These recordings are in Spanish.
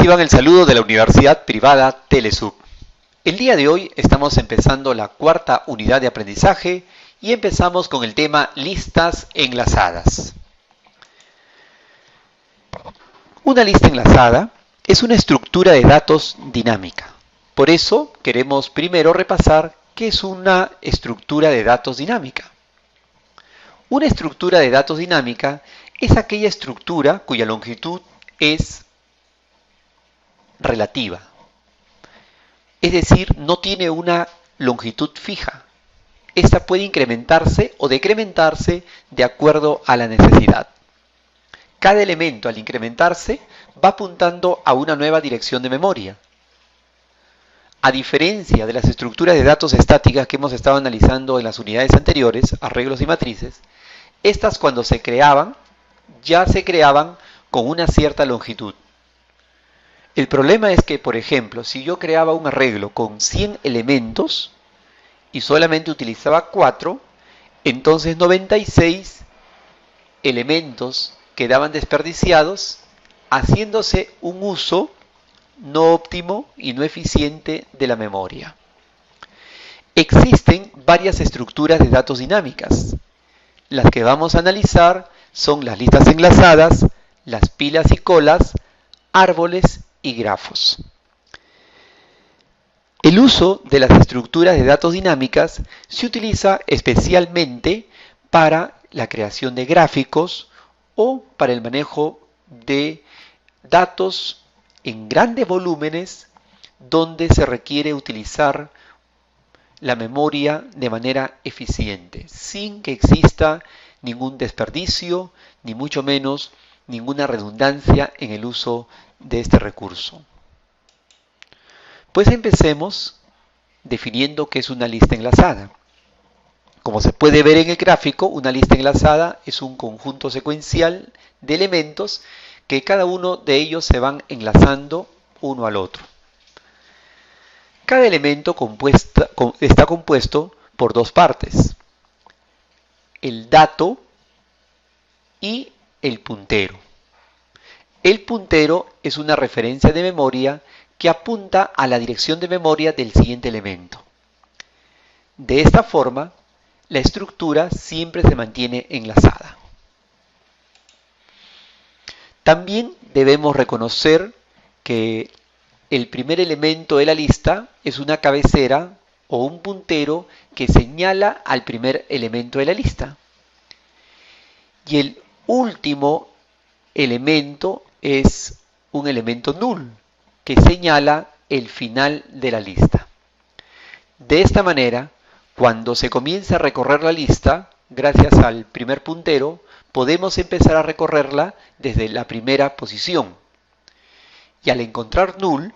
Reciban el saludo de la Universidad Privada Telesub. El día de hoy estamos empezando la cuarta unidad de aprendizaje y empezamos con el tema listas enlazadas. Una lista enlazada es una estructura de datos dinámica. Por eso queremos primero repasar qué es una estructura de datos dinámica. Una estructura de datos dinámica es aquella estructura cuya longitud es relativa. Es decir, no tiene una longitud fija. Esta puede incrementarse o decrementarse de acuerdo a la necesidad. Cada elemento al incrementarse va apuntando a una nueva dirección de memoria. A diferencia de las estructuras de datos estáticas que hemos estado analizando en las unidades anteriores, arreglos y matrices, estas cuando se creaban, ya se creaban con una cierta longitud. El problema es que, por ejemplo, si yo creaba un arreglo con 100 elementos y solamente utilizaba 4, entonces 96 elementos quedaban desperdiciados, haciéndose un uso no óptimo y no eficiente de la memoria. Existen varias estructuras de datos dinámicas. Las que vamos a analizar son las listas enlazadas, las pilas y colas, árboles y grafos. El uso de las estructuras de datos dinámicas se utiliza especialmente para la creación de gráficos o para el manejo de datos en grandes volúmenes donde se requiere utilizar la memoria de manera eficiente, sin que exista ningún desperdicio, ni mucho menos ninguna redundancia en el uso de este recurso. Pues empecemos definiendo qué es una lista enlazada. Como se puede ver en el gráfico, una lista enlazada es un conjunto secuencial de elementos que cada uno de ellos se van enlazando uno al otro. Cada elemento está compuesto por dos partes: el dato y el puntero. El puntero es una referencia de memoria que apunta a la dirección de memoria del siguiente elemento. De esta forma, la estructura siempre se mantiene enlazada. También debemos reconocer que el primer elemento de la lista es una cabecera o un puntero que señala al primer elemento de la lista. Y el último elemento es un elemento null que señala el final de la lista. De esta manera, cuando se comienza a recorrer la lista, gracias al primer puntero, podemos empezar a recorrerla desde la primera posición. Y al encontrar null,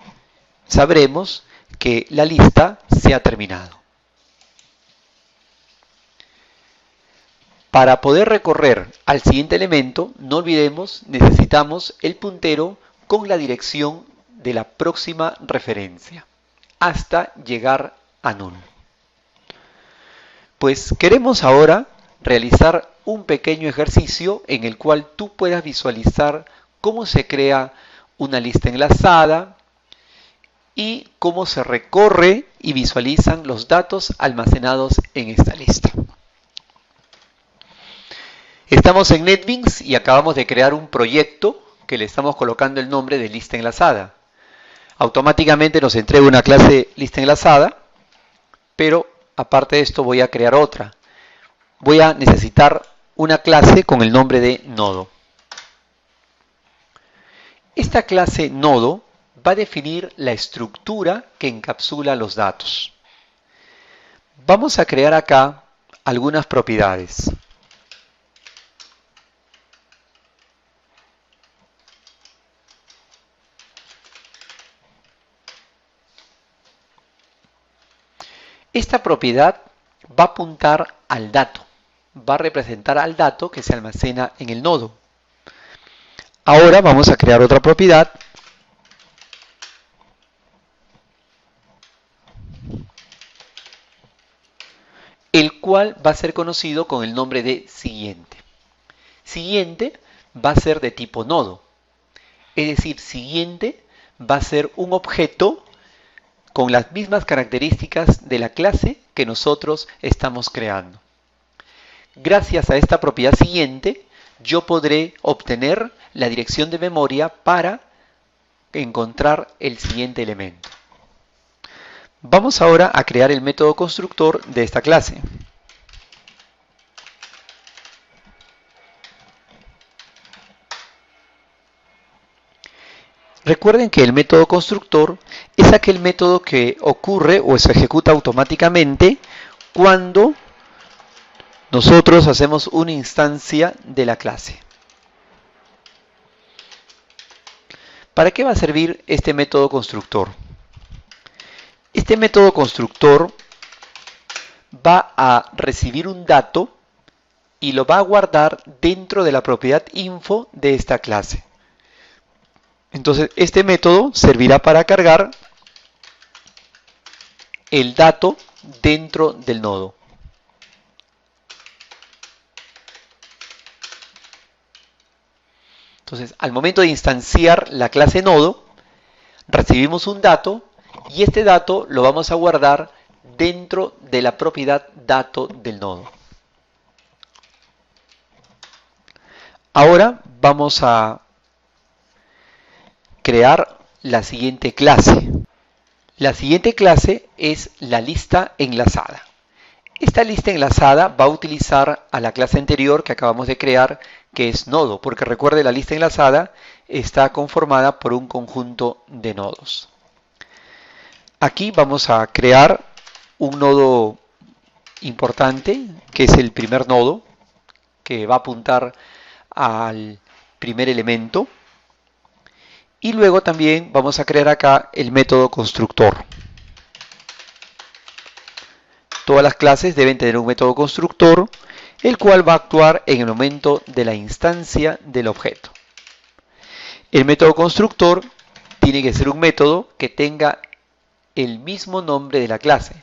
sabremos que la lista se ha terminado. Para poder recorrer al siguiente elemento, no olvidemos, necesitamos el puntero con la dirección de la próxima referencia, hasta llegar a null. Pues queremos ahora realizar un pequeño ejercicio en el cual tú puedas visualizar cómo se crea una lista enlazada y cómo se recorre y visualizan los datos almacenados en esta lista. Estamos en NetBeans y acabamos de crear un proyecto que le estamos colocando el nombre de lista enlazada. Automáticamente nos entrega una clase lista enlazada, pero aparte de esto voy a crear otra. Voy a necesitar una clase con el nombre de nodo. Esta clase nodo va a definir la estructura que encapsula los datos. Vamos a crear acá algunas propiedades. Esta propiedad va a apuntar al dato, va a representar al dato que se almacena en el nodo. Ahora vamos a crear otra propiedad el cual va a ser conocido con el nombre de siguiente. Siguiente va a ser de tipo nodo, es decir, siguiente va a ser un objeto con las mismas características de la clase que nosotros estamos creando. Gracias a esta propiedad siguiente, yo podré obtener la dirección de memoria para encontrar el siguiente elemento. Vamos ahora a crear el método constructor de esta clase. Recuerden que el método constructor es aquel método que ocurre o se ejecuta automáticamente cuando nosotros hacemos una instancia de la clase. ¿Para qué va a servir este método constructor? Este método constructor va a recibir un dato y lo va a guardar dentro de la propiedad info de esta clase. Entonces, este método servirá para cargar el dato dentro del nodo. Entonces, al momento de instanciar la clase nodo, recibimos un dato y este dato lo vamos a guardar dentro de la propiedad dato del nodo. Ahora vamos a crear la siguiente clase. La siguiente clase es la lista enlazada. Esta lista enlazada va a utilizar a la clase anterior que acabamos de crear, que es nodo, porque recuerde, la lista enlazada está conformada por un conjunto de nodos. Aquí vamos a crear un nodo importante, que es el primer nodo, que va a apuntar al primer elemento. Y luego también vamos a crear acá el método constructor. Todas las clases deben tener un método constructor, el cual va a actuar en el momento de la instancia del objeto. El método constructor tiene que ser un método que tenga el mismo nombre de la clase.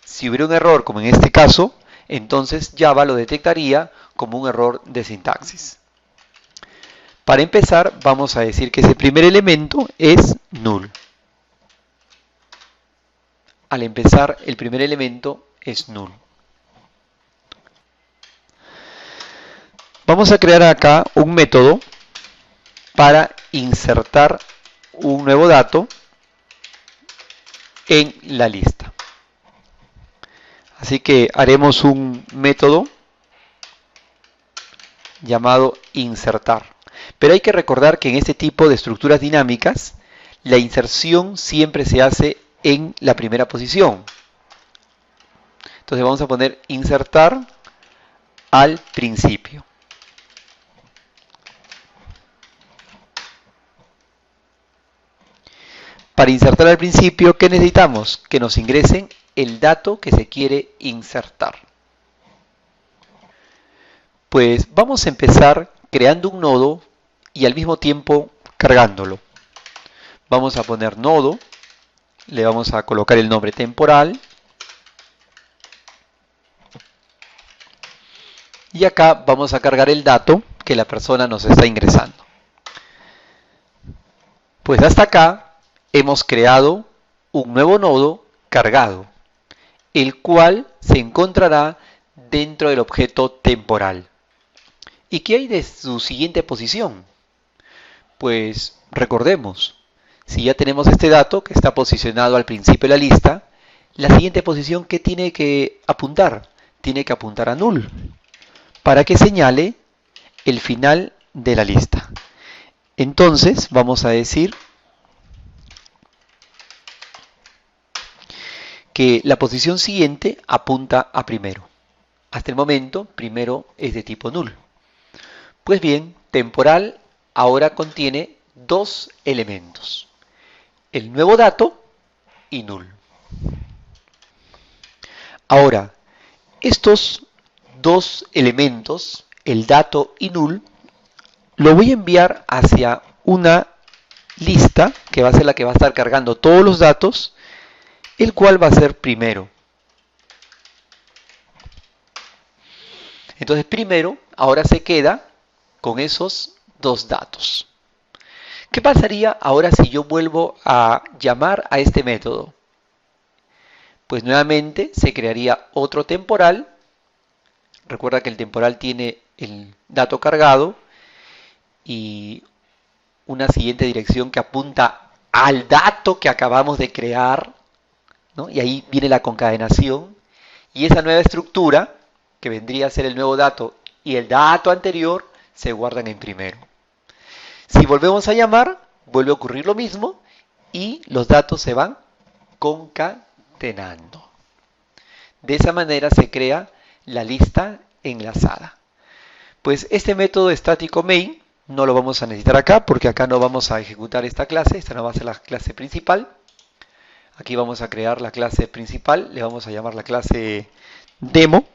Si hubiera un error, como en este caso, entonces Java lo detectaría como un error de sintaxis. Para empezar, vamos a decir que ese primer elemento es null. Al empezar, el primer elemento es null. Vamos a crear acá un método para insertar un nuevo dato en la lista. Así que haremos un método llamado insertar. Pero hay que recordar que en este tipo de estructuras dinámicas, la inserción siempre se hace en la primera posición. Entonces vamos a poner insertar al principio. Para insertar al principio, ¿qué necesitamos? Que nos ingresen el dato que se quiere insertar. Pues vamos a empezar creando un nodo y al mismo tiempo cargándolo. Vamos a poner nodo, le vamos a colocar el nombre temporal. Y acá vamos a cargar el dato que la persona nos está ingresando. Pues hasta acá hemos creado un nuevo nodo cargado, el cual se encontrará dentro del objeto temporal. ¿Y qué hay de su siguiente posición? Pues recordemos, si ya tenemos este dato que está posicionado al principio de la lista, la siguiente posición, ¿qué tiene que apuntar? Tiene que apuntar a null, para que señale el final de la lista. Entonces vamos a decir que la posición siguiente apunta a primero. Hasta el momento, primero es de tipo null. Pues bien, temporal ahora contiene dos elementos: el nuevo dato y null. Ahora, estos dos elementos, el dato y null, lo voy a enviar hacia una lista que va a ser la que va a estar cargando todos los datos, el cual va a ser primero. Entonces primero ahora se queda con esos dos datos. ¿Qué pasaría ahora si yo vuelvo a llamar a este método? Pues nuevamente se crearía otro temporal. Recuerda que el temporal tiene el dato cargado y una siguiente dirección que apunta al dato que acabamos de crear, ¿no? Y ahí viene la concadenación. Y esa nueva estructura, que vendría a ser el nuevo dato y el dato anterior, se guardan en primero. Si volvemos a llamar, vuelve a ocurrir lo mismo y los datos se van concatenando. De esa manera se crea la lista enlazada. Pues este método estático main no lo vamos a necesitar acá porque acá no vamos a ejecutar esta clase, esta no va a ser la clase principal. Aquí vamos a crear la clase principal, le vamos a llamar la clase demo.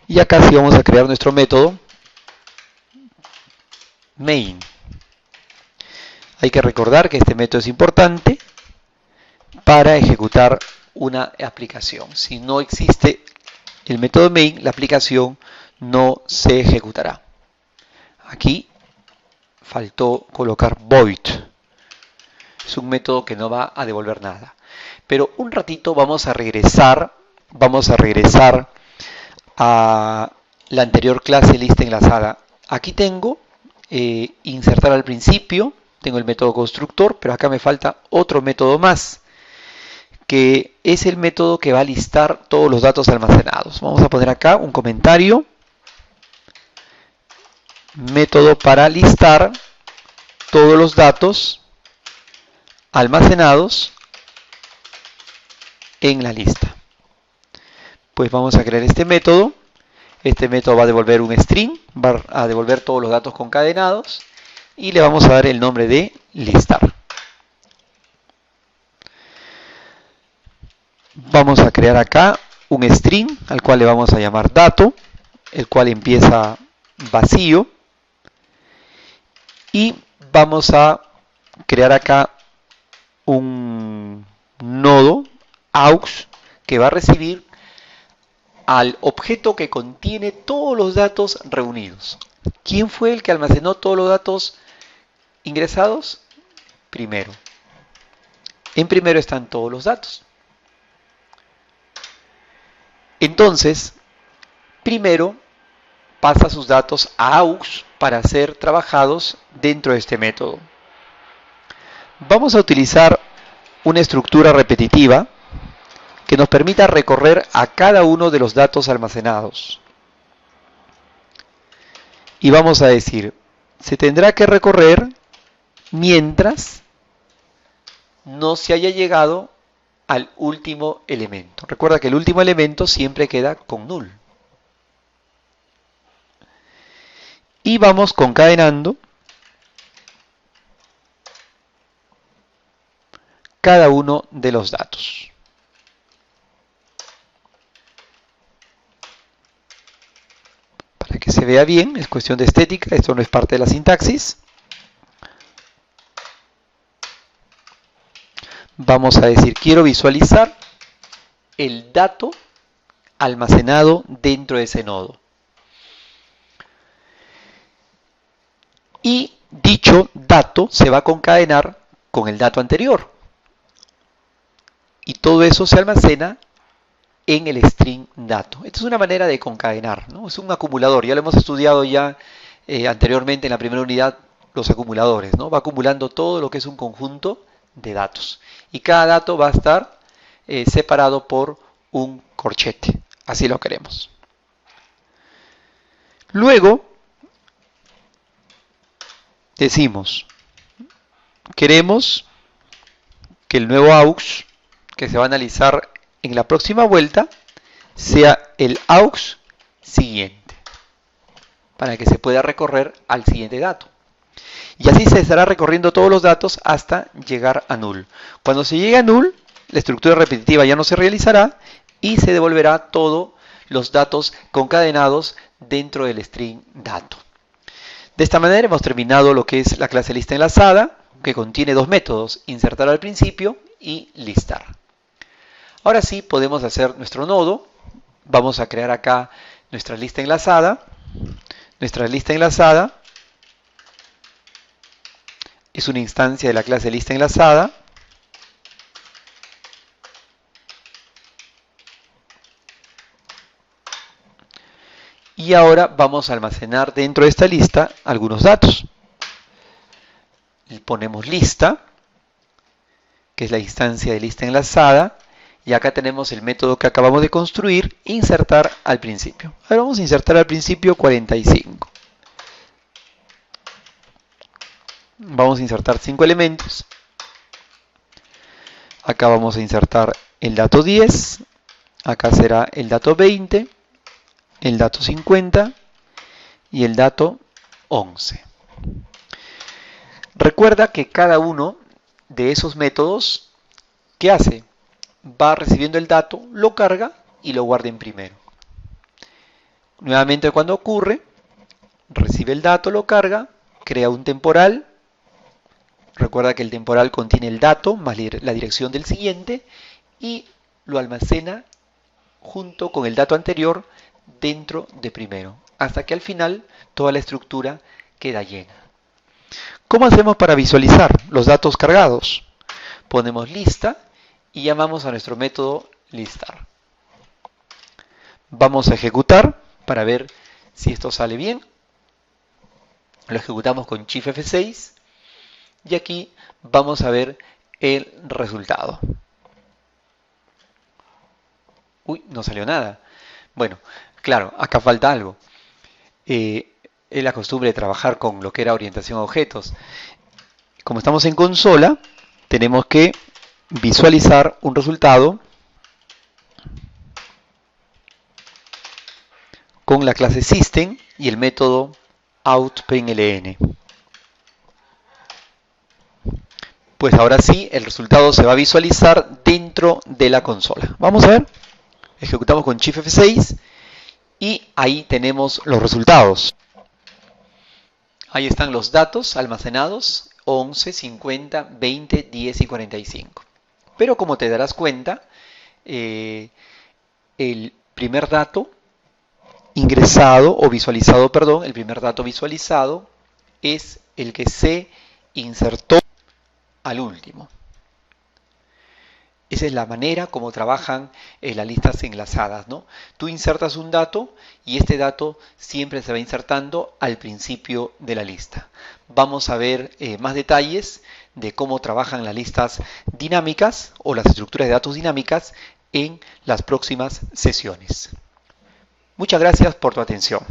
Y acá sí vamos a crear nuestro método main. Hay que recordar que este método es importante para ejecutar una aplicación. Si no existe el método main, la aplicación no se ejecutará. Aquí faltó colocar void. Es un método que no va a devolver nada. Pero un ratito vamos a regresar a la anterior clase lista enlazada. Aquí tengo insertar al principio, tengo el método constructor, pero acá me falta otro método más, que es el método que va a listar todos los datos almacenados. Vamos a poner acá un comentario, método para listar todos los datos almacenados en la lista. Pues vamos a crear este método. Este método va a devolver un string, va a devolver todos los datos concadenados y le vamos a dar el nombre de listar. Vamos a crear acá un string al cual le vamos a llamar dato, el cual empieza vacío. Y vamos a crear acá un nodo aux que va a recibir al objeto que contiene todos los datos reunidos. ¿Quién fue el que almacenó todos los datos ingresados? Primero. En primero están todos los datos. Entonces, primero pasa sus datos a aux para ser trabajados dentro de este método. Vamos a utilizar una estructura repetitiva que nos permita recorrer a cada uno de los datos almacenados. Y vamos a decir, se tendrá que recorrer mientras no se haya llegado al último elemento. Recuerda que el último elemento siempre queda con null. Y vamos concadenando cada uno de los datos. Para que se vea bien, es cuestión de estética, esto no es parte de la sintaxis. Vamos a decir, quiero visualizar el dato almacenado dentro de ese nodo. Y dicho dato se va a concadenar con el dato anterior. Y todo eso se almacena en el string dato. Esta es una manera de concadenar, ¿no? Es un acumulador. Ya lo hemos estudiado ya anteriormente en la primera unidad, los acumuladores, ¿no? Va acumulando todo lo que es un conjunto de datos. Y cada dato va a estar separado por un corchete. Así lo queremos. Luego, decimos, queremos que el nuevo aux que se va a analizar en la próxima vuelta sea el aux siguiente, para que se pueda recorrer al siguiente dato. Y así se estará recorriendo todos los datos hasta llegar a null. Cuando se llegue a null, la estructura repetitiva ya no se realizará y se devolverá todos los datos concadenados dentro del string dato. De esta manera hemos terminado lo que es la clase lista enlazada, que contiene dos métodos, insertar al principio y listar. Ahora sí podemos hacer nuestro nodo. Vamos a crear acá nuestra lista enlazada. Nuestra lista enlazada es una instancia de la clase lista enlazada. Y ahora vamos a almacenar dentro de esta lista algunos datos. Ponemos lista, que es la instancia de lista enlazada, y acá tenemos el método que acabamos de construir, insertar al principio. Ahora vamos a insertar al principio 45. Vamos a insertar 5 elementos. Acá vamos a insertar el dato 10, acá será el dato 20, el dato 50 y el dato 11. Recuerda que cada uno de esos métodos, ¿qué hace? Va recibiendo el dato, lo carga y lo guarda en primero. Nuevamente cuando ocurre, recibe el dato, lo carga, crea un temporal. Recuerda que el temporal contiene el dato más la dirección del siguiente y lo almacena junto con el dato anterior dentro de primero, hasta que al final toda la estructura queda llena. ¿Cómo hacemos para visualizar los datos cargados? Ponemos lista y llamamos a nuestro método listar. Vamos a ejecutar para ver si esto sale bien. Lo ejecutamos con Shift F6 y aquí vamos a ver el resultado. Uy, no salió nada. Bueno, claro, acá falta algo. Es la costumbre de trabajar con lo que era orientación a objetos. Como estamos en consola, tenemos que visualizar un resultado con la clase System y el método outPrintln. Pues ahora sí, el resultado se va a visualizar dentro de la consola. Vamos a ver. Ejecutamos con Shift F6 y ahí tenemos los resultados. Ahí están los datos almacenados, 11, 50, 20, 10 y 45. Pero como te darás cuenta, el primer dato ingresado o visualizado, perdón, el primer dato visualizado es el que se insertó al último. Esa es la manera como trabajan las listas enlazadas, ¿no? Tú insertas un dato y este dato siempre se va insertando al principio de la lista. Vamos a ver más detalles de cómo trabajan las listas dinámicas o las estructuras de datos dinámicas en las próximas sesiones. Muchas gracias por tu atención.